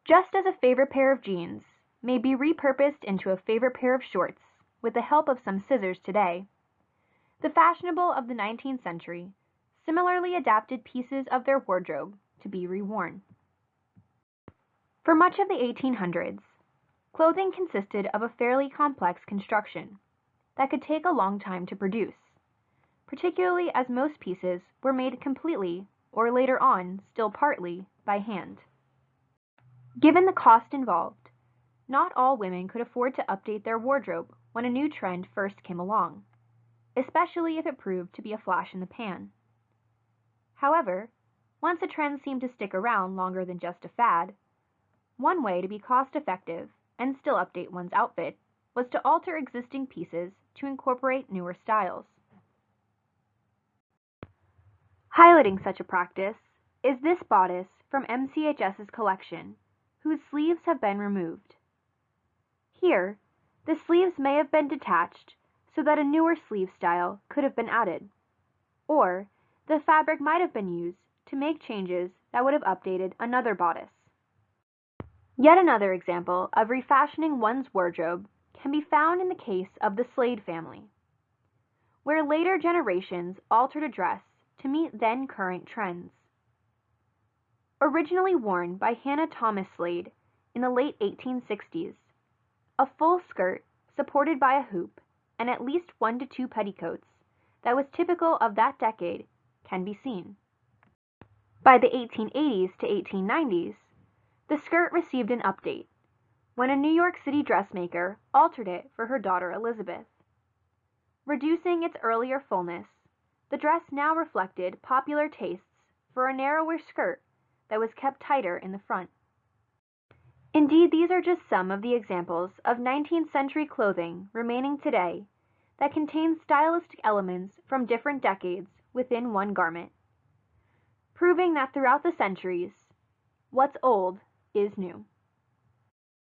Just as a favorite pair of jeans may be repurposed into a favorite pair of shorts with the help of some scissors today, the fashionable of the 19th century similarly adapted pieces of their wardrobe to be reworn. For much of the 1800s, clothing consisted of a fairly complex construction that could take a long time to produce, particularly as most pieces were made completely, or later on still partly, by hand. Given the cost involved, not all women could afford to update their wardrobe when a new trend first came along, especially if it proved to be a flash in the pan. However, once a trend seemed to stick around longer than just a fad, one way to be cost-effective and still update one's outfit was to alter existing pieces to incorporate newer styles. Highlighting such a practice is this bodice from MCHS's collection, whose sleeves have been removed. Here, the sleeves may have been detached so that a newer sleeve style could have been added, or the fabric might have been used to make changes that would have updated another bodice. Yet another example of refashioning one's wardrobe can be found in the case of the Slade family, where later generations altered a dress to meet then current trends. Originally worn by Hannah Thomas Slade in the late 1860s, a full skirt supported by a hoop and at least 1 to 2 petticoats that was typical of that decade can be seen. By the 1880s to 1890s, the skirt received an update when a New York City dressmaker altered it for her daughter Elizabeth. Reducing its earlier fullness, the dress now reflected popular tastes for a narrower skirt that was kept tighter in the front. Indeed, these are just some of the examples of 19th century clothing remaining today that contain stylistic elements from different decades within one garment, proving that throughout the centuries, what's old is new.